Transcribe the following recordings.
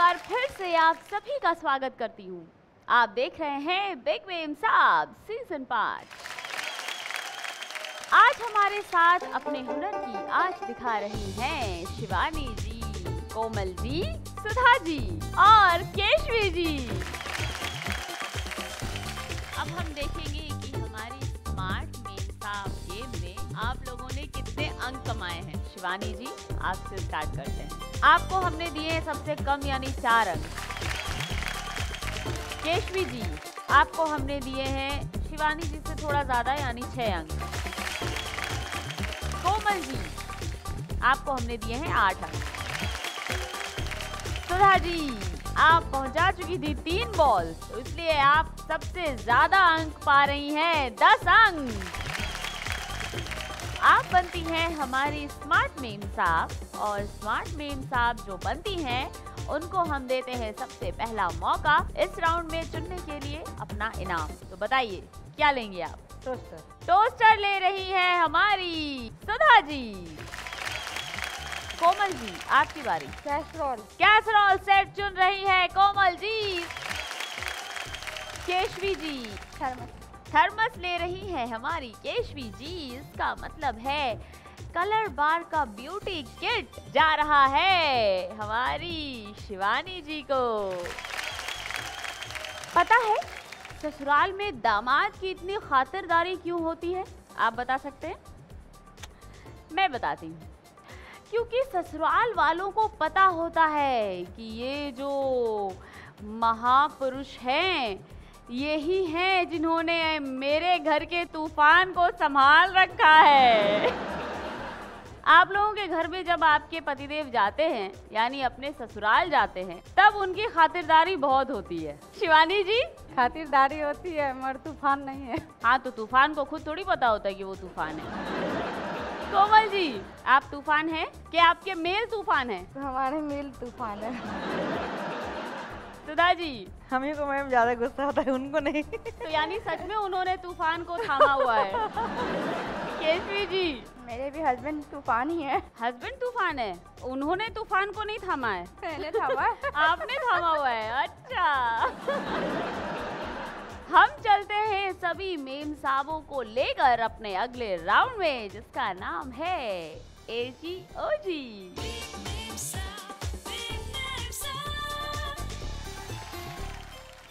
बार फिर से आप सभी का स्वागत करती हूँ। आप देख रहे हैं बिग मेम साहब सीजन 5। आज हमारे साथ अपने हुनर की आंच दिखा रही हैं शिवानी जी, कोमल जी, सुधा जी और केशवी जी। अब हम देखेंगे कि हमारी स्मार्ट मेम साहब गेम में आप लोगों ने कितने अंक कमाए हैं। शिवानी जी, आपसे स्टार्ट करते हैं। आपको हमने दिए हैं सबसे कम यानी 4 अंक। केशवी जी, आपको हमने दिए हैं शिवानी जी से थोड़ा ज्यादा यानी 6 अंक। कोमल जी, आपको हमने दिए हैं 8 अंक। सुधा जी, आप पहुंचा चुकी थी 3 बॉल, तो इसलिए आप सबसे ज्यादा अंक पा रही हैं, 10 अंक। आप बनती हैं हमारी स्मार्ट मेम साहब, और स्मार्ट मेम साहब जो बनती हैं उनको हम देते हैं सबसे पहला मौका इस राउंड में चुनने के लिए अपना इनाम। तो बताइए क्या लेंगे आप? टोस्टर। टोस्टर ले रही है हमारी सुधा जी। कोमल जी, आपकी बारी। कैसरोल। कैसरोल सेट चुन रही है कोमल जी। केशवी जी, थर्मस ले रही है हमारी केशवी जी। इसका मतलब है कलर बार का ब्यूटी किट जा रहा है हमारी शिवानी जी को। पता है ससुराल में दामाद की इतनी खातिरदारी क्यों होती है? आप बता सकते हैं? मैं बताती हूँ। क्योंकि ससुराल वालों को पता होता है कि ये जो महापुरुष हैं यही हैं जिन्होंने मेरे घर के तूफान को संभाल रखा है। आप लोगों के घर में जब आपके पतिदेव जाते हैं यानी अपने ससुराल जाते हैं, तब उनकी खातिरदारी बहुत होती है। शिवानी जी, खातिरदारी होती है मगर तूफान नहीं है। हाँ, तो तूफान को खुद थोड़ी पता होता है कि वो तूफान है। कोमल जी, आप तूफान हैं कि आपके मेल तूफान है? हमारे मेल तूफान है। सुधा जी, हमें को मैम ज्यादा गुस्सा होता है, उनको नहीं। तो यानी सच में उन्होंने तूफान को थामा हुआ है। केशवी जी, मेरे भी हस्बैंड तूफान ही है। हस्बैंड तूफान है, उन्होंने तूफान को नहीं थामा है? मैंने थामा। आपने थामा हुआ है, अच्छा। हम चलते हैं सभी मेम साहबों को लेकर अपने अगले राउंड में, जिसका नाम है एजी ओजी।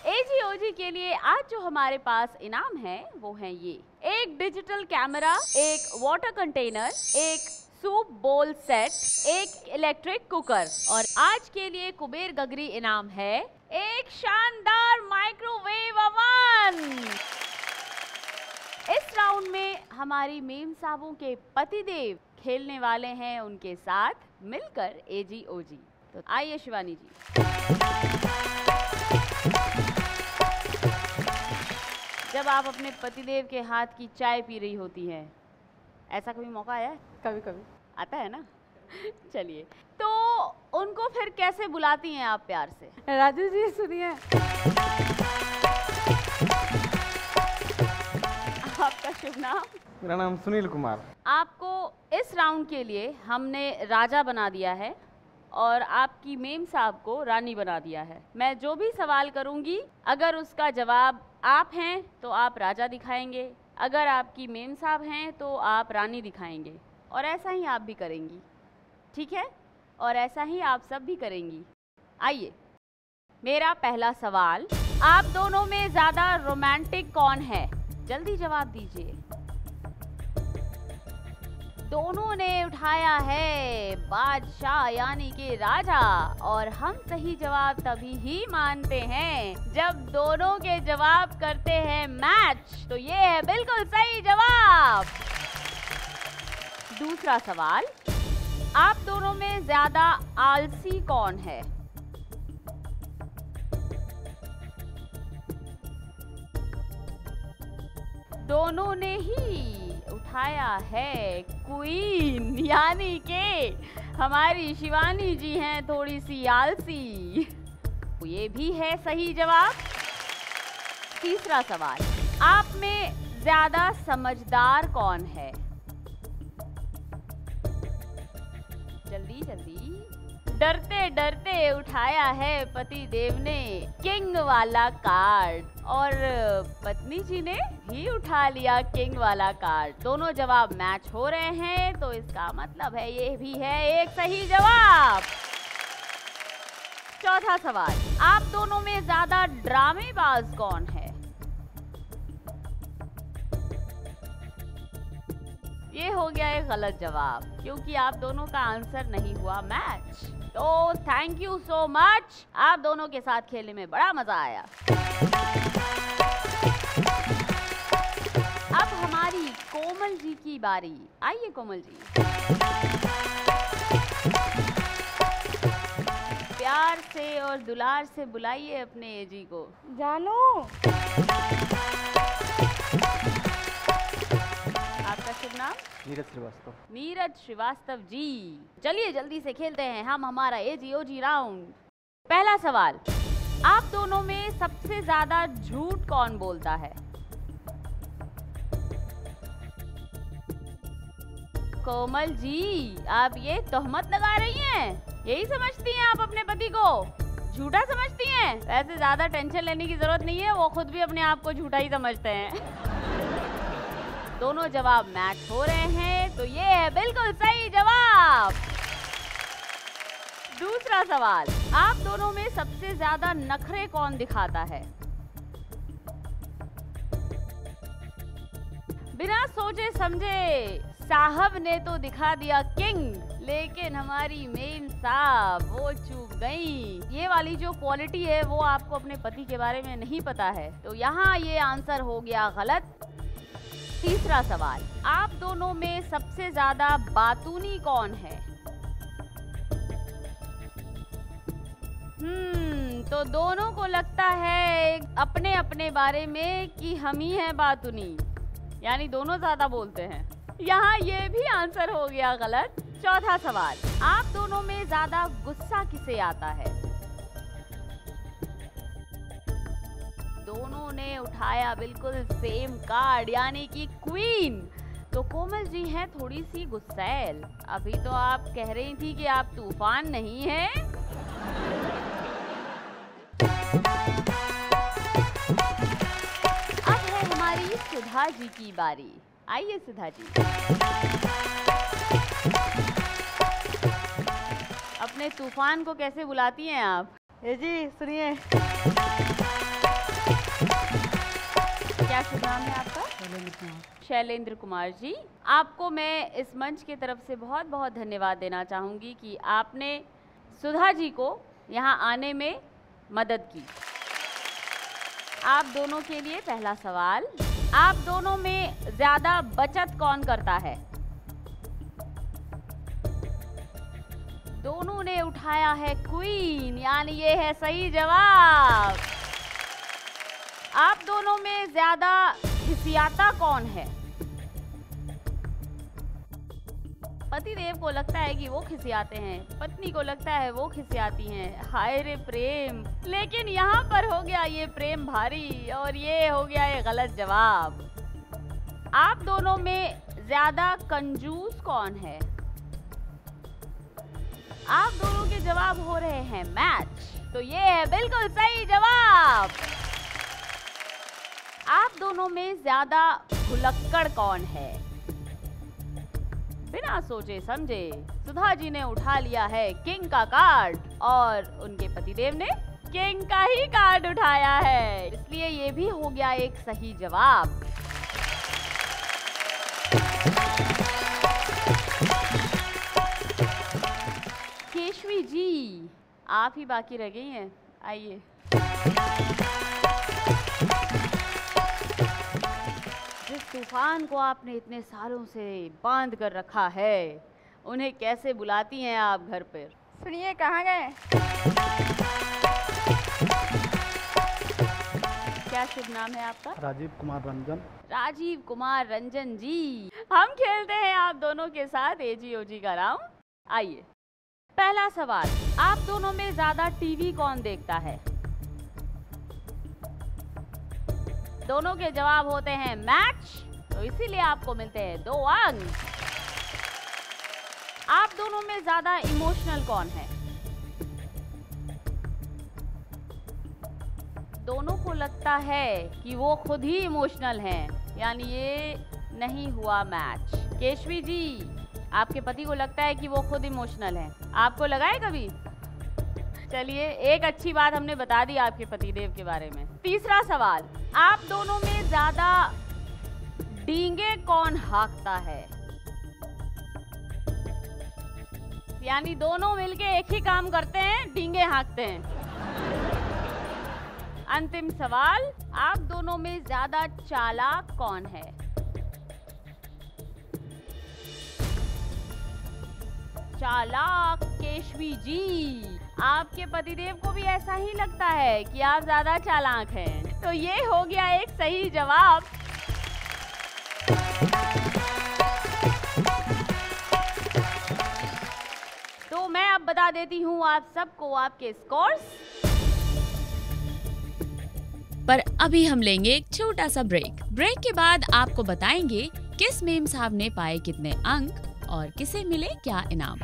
एजी ओजी के लिए आज जो हमारे पास इनाम है वो है ये: एक डिजिटल कैमरा, एक वाटर कंटेनर, एक सूप बोल सेट, एक इलेक्ट्रिक कुकर, और आज के लिए कुबेर गगरी इनाम है एक शानदार माइक्रोवेव ओवन। इस राउंड में हमारी मेम साहबों के पतिदेव खेलने वाले हैं उनके साथ मिलकर एजी ओजी। तो आइए शिवानी जी। जब आप अपने पतिदेव के हाथ की चाय पी रही होती हैं, ऐसा कभी मौका आया है? कभी कभी आता है ना। चलिए, तो उनको फिर कैसे बुलाती हैं आप प्यार से? राजू जी सुनिए। आपका शुभ नाम? मेरा नाम सुनील कुमार। आपको इस राउंड के लिए हमने राजा बना दिया है और आपकी मेम साहब को रानी बना दिया है। मैं जो भी सवाल करूंगी, अगर उसका जवाब आप हैं तो आप राजा दिखाएंगे, अगर आपकी मेम साहब हैं तो आप रानी दिखाएंगे, और ऐसा ही आप भी करेंगी, ठीक है? और ऐसा ही आप सब भी करेंगी। आइए, मेरा पहला सवाल, आप दोनों में ज्यादा रोमांटिक कौन है? जल्दी जवाब दीजिए। दोनों ने उठाया है बादशाह यानी कि राजा, और हम सही जवाब तभी ही मानते हैं जब दोनों के जवाब करते हैं मैच। तो ये है बिल्कुल सही जवाब। दूसरा सवाल, आप दोनों में ज्यादा आलसी कौन है? दोनों ने ही उठाया है क्वीन, यानी कि हमारी शिवानी जी हैं थोड़ी सी आलसी। ये भी है सही जवाब। तीसरा सवाल, आप में ज्यादा समझदार कौन है? जल्दी जल्दी। डरते डरते उठाया है पति देव ने किंग वाला कार्ड और पत्नी जी ने भी उठा लिया किंग वाला कार्ड। दोनों जवाब मैच हो रहे हैं, तो इसका मतलब है ये भी है एक सही जवाब। चौथा सवाल, आप दोनों में ज्यादा ड्रामेबाज कौन है? ये हो गया एक गलत जवाब, क्योंकि आप दोनों का आंसर नहीं हुआ मैच। तो थैंक यू सो मच, आप दोनों के साथ खेलने में बड़ा मजा आया। अब हमारी कोमल जी की बारी। आइए कोमल जी, प्यार से और दुलार से बुलाइए अपने एजी को। जानू। आपका शुभ नाम? नीरज श्रीवास्तव। नीरज श्रीवास्तव जी। चलिए जल्दी से खेलते हैं हम हमारा एजी राउंड। पहला सवाल, आप दोनों में सबसे ज्यादा झूठ कौन बोलता है? कोमल जी, आप ये तोहमत लगा रही हैं? यही समझती हैं आप अपने पति को झूठा समझती हैं? वैसे ज्यादा टेंशन लेने की जरूरत नहीं है, वो खुद भी अपने आप को झूठा ही समझते हैं। दोनों जवाब मैच हो रहे हैं, तो ये है बिल्कुल सही जवाब। दूसरा सवाल, आप दोनों में सबसे ज्यादा नखरे कौन दिखाता है? बिना सोचे समझे साहब ने तो दिखा दिया किंग, लेकिन हमारी मेन साहब वो चूक गई। ये वाली जो क्वालिटी है वो आपको अपने पति के बारे में नहीं पता है, तो यहाँ ये आंसर हो गया गलत। तीसरा सवाल, आप दोनों में सबसे ज्यादा बातूनी कौन है? तो दोनों को लगता है अपने अपने बारे में कि हम ही हैं बातूनी, यानी दोनों ज्यादा बोलते हैं। यहाँ ये भी आंसर हो गया गलत। चौथा सवाल, आप दोनों में ज्यादा गुस्सा किसे आता है? दोनों ने उठाया बिल्कुल सेम कार्ड, यानी कि क्वीन। तो कोमल जी हैं थोड़ी सी गुस्सैल। अभी तो आप कह रही थी कि आप तूफान नहीं हैं। अब है हमारी सुधा जी की बारी। आइए सुधा जी, अपने तूफान को कैसे बुलाती हैं आप? जी सुनिए। क्या शुभ नाम है आपका? शैलेंद्र कुमार जी। आपको मैं इस मंच की तरफ से बहुत बहुत धन्यवाद देना चाहूँगी कि आपने सुधा जी को यहाँ आने में मदद की। आप दोनों के लिए पहला सवाल, आप दोनों में ज़्यादा बचत कौन करता है? दोनों ने उठाया है क्वीन, यानी ये है सही जवाब। आप दोनों में ज्यादा खिसियाता कौन है? पति देव को लगता है कि वो खिसियाते हैं, पत्नी को लगता है वो खिसियाती हैं। हाय रे प्रेम, लेकिन यहाँ पर हो गया ये प्रेम भारी और ये हो गया ये गलत जवाब। आप दोनों में ज्यादा कंजूस कौन है? आप दोनों के जवाब हो रहे हैं मैच, तो ये है बिल्कुल सही जवाब। आप दोनों में ज्यादा भुलक्कड़ कौन है? बिना सोचे समझे सुधा जी ने उठा लिया है किंग का कार्ड और उनके पतिदेव ने किंग का ही कार्ड उठाया है, इसलिए ये भी हो गया एक सही जवाब। केशवी जी, आप ही बाकी रह गई हैं। आइए, जिस तूफान को आपने इतने सालों से बांध कर रखा है, उन्हें कैसे बुलाती हैं आप घर पर? सुनिए, कहाँ गए? क्या शुभ नाम है आपका? राजीव कुमार रंजन। राजीव कुमार रंजन जी। हम खेलते हैं आप दोनों के साथ एजीओजी का राउंड। आइए, पहला सवाल, आप दोनों में ज्यादा टीवी कौन देखता है? दोनों के जवाब होते हैं मैच, तो इसीलिए आपको मिलते हैं 2 अंक। आप दोनों में ज्यादा इमोशनल कौन है? दोनों को लगता है कि वो खुद ही इमोशनल हैं, यानी ये नहीं हुआ मैच। केशवी जी, आपके पति को लगता है कि वो खुद इमोशनल हैं, आपको लगा है कभी? चलिए, एक अच्छी बात हमने बता दी आपके पतिदेव के बारे में। तीसरा सवाल, आप दोनों में ज्यादा डींगे कौन हाँकता है? यानी दोनों मिलके एक ही काम करते हैं, डींगे हाँकते हैं। अंतिम सवाल, आप दोनों में ज्यादा चालाक कौन है? चालाक केशवी जी, आपके पतिदेव को भी ऐसा ही लगता है कि आप ज्यादा चालाक हैं। तो ये हो गया एक सही जवाब। तो मैं अब बता देती हूँ आप सबको आपके स्कोर्स। पर अभी हम लेंगे एक छोटा सा ब्रेक। ब्रेक के बाद आपको बताएंगे किस मेम साहब ने पाए कितने अंक और किसे मिले क्या इनाम।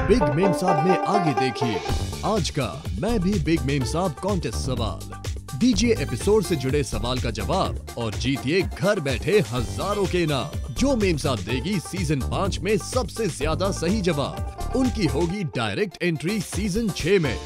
बिग मेम साहब में आगे देखिए आज का मैं भी बिग मेम साहब कॉन्टेस्ट सवाल। दीजिए एपिसोड से जुड़े सवाल का जवाब और जीतिए घर बैठे हजारों के इनाम। जो मेम साहब देगी सीजन 5 में सबसे ज्यादा सही जवाब, उनकी होगी डायरेक्ट एंट्री सीजन 6 में।